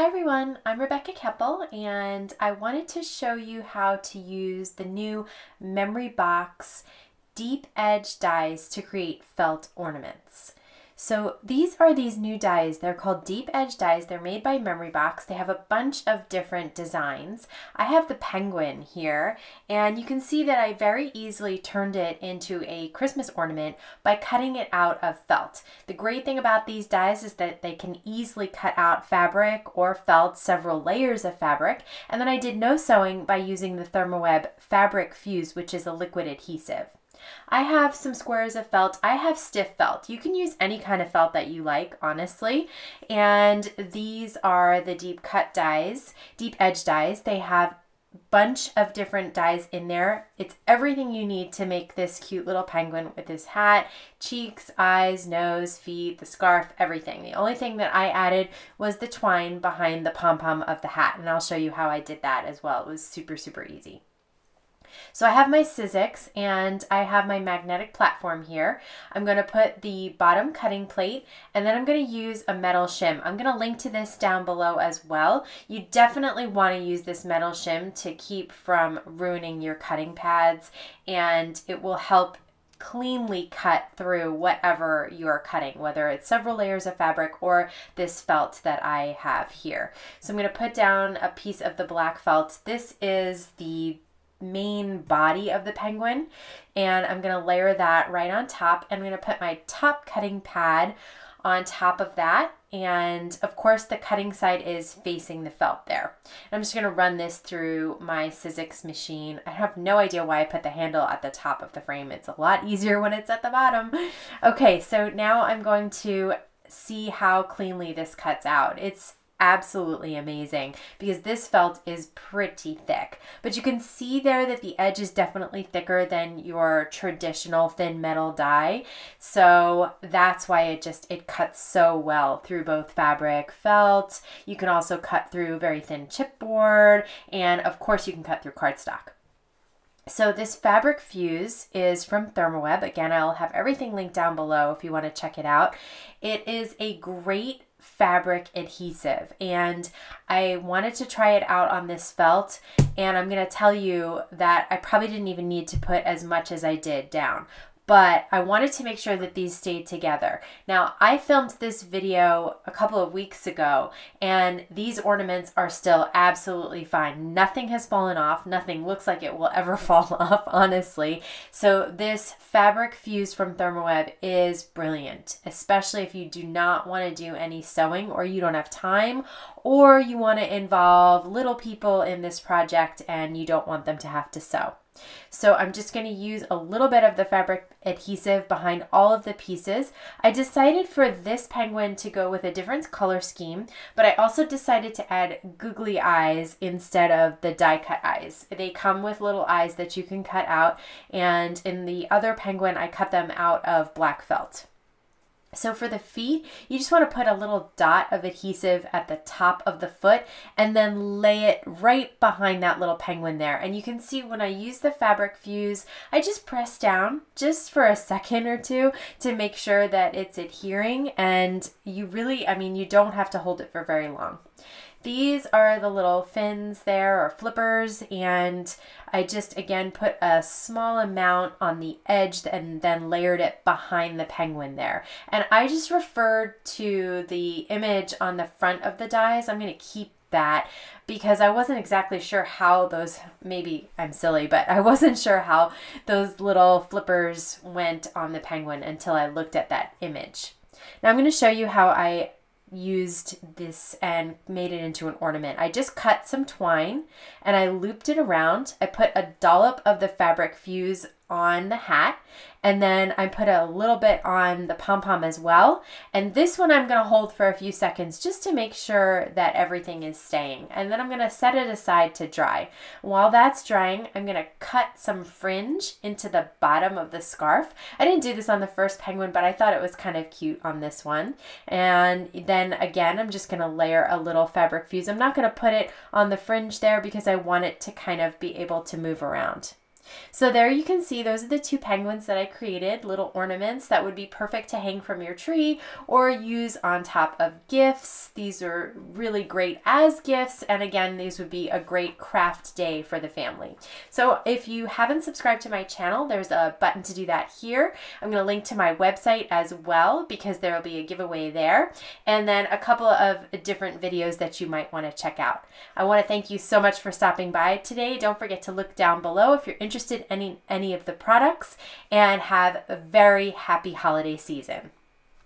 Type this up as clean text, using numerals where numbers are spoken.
everyone, I'm Rebecca Keppel and I wanted to show you how to use the new Memory Box deep edge dies to create felt ornaments. So these are these new dies. They're called deep edge dies. They're made by Memory Box. They have a bunch of different designs. I have the penguin here, and you can see that I very easily turned it into a Christmas ornament by cutting it out of felt. The great thing about these dies is that they can easily cut out fabric or felt, several layers of fabric, and then I did no sewing by using the Therm Fabric Fuse, which is a liquid adhesive. I have some squares of felt. I have stiff felt. You can use any kind of felt that you like, honestly. And these are the deep cut dies, deep edge dies. They have a bunch of different dies in there. It's everything you need to make this cute little penguin with his hat, cheeks, eyes, nose, feet, the scarf, everything. The only thing that I added was the twine behind the pom-pom of the hat, and I'll show you how I did that as well. It was super, super easy. So I have my Sizzix and I have my magnetic platform here. I'm going to put the bottom cutting plate and then I'm going to use a metal shim. I'm going to link to this down below as well. You definitely want to use this metal shim to keep from ruining your cutting pads, and it will help cleanly cut through whatever you're cutting, whether it's several layers of fabric or this felt that I have here. So I'm going to put down a piece of the black felt. This is the main body of the penguin, and I'm going to layer that right on top, and I'm going to put my top cutting pad on top of that, and of course the cutting side is facing the felt there. And I'm just going to run this through my Sizzix machine. I have no idea why I put the handle at the top of the frame. It's a lot easier when it's at the bottom. Okay, so now I'm going to see how cleanly this cuts out. It's absolutely amazing because this felt is pretty thick, but you can see there that the edge is definitely thicker than your traditional thin metal die, so that's why it cuts so well through both fabric, felt. You can also cut through very thin chipboard, and of course you can cut through cardstock. So this fabric fuse is from Therm. Again, I'll have everything linked down below if you want to check it out. It is a great fabric adhesive, and I wanted to try it out on this felt, and I'm going to tell you that I probably didn't even need to put as much as I did down, but I wanted to make sure that these stayed together. Now, I filmed this video a couple of weeks ago, and these ornaments are still absolutely fine. Nothing has fallen off. Nothing looks like it will ever fall off, honestly. So this fabric fuse from Therm is brilliant, especially if you do not want to do any sewing, or you don't have time, or you want to involve little people in this project and you don't want them to have to sew. So I'm just going to use a little bit of the fabric adhesive behind all of the pieces. I decided for this penguin to go with a different color scheme, but I also decided to add googly eyes instead of the die cut eyes. They come with little eyes that you can cut out, and in the other penguin I cut them out of black felt. So for the feet, you just want to put a little dot of adhesive at the top of the foot and then lay it right behind that little penguin there. And you can see when I use the fabric fuse, I just press down just for a second or two to make sure that it's adhering, and you really, you don't have to hold it for very long. These are the little fins there, or flippers, and I just again put a small amount on the edge and then layered it behind the penguin there. And I just referred to the image on the front of the dies. I'm going to keep that because I wasn't exactly sure how those, maybe I'm silly, but I wasn't sure how those little flippers went on the penguin until I looked at that image. Now I'm going to show you how I used this and made it into an ornament. I just cut some twine and I looped it around. I put a dollop of the fabric fuse on the hat, and then I put a little bit on the pom-pom as well. And this one I'm going to hold for a few seconds just to make sure that everything is staying. And then I'm going to set it aside to dry. While that's drying, I'm going to cut some fringe into the bottom of the scarf. I didn't do this on the first penguin, but I thought it was kind of cute on this one. And then again, I'm just going to layer a little fabric fuse. I'm not going to put it on the fringe there because I want it to kind of be able to move around. So there you can see those are the two penguins that I created, little ornaments that would be perfect to hang from your tree or use on top of gifts. These are really great as gifts, and again, these would be a great craft day for the family. So if you haven't subscribed to my channel, there's a button to do that here. I'm going to link to my website as well because there will be a giveaway there, and then a couple of different videos that you might want to check out. I want to thank you so much for stopping by today. Don't forget to look down below if you're interested in any of the products, and have a very happy holiday season.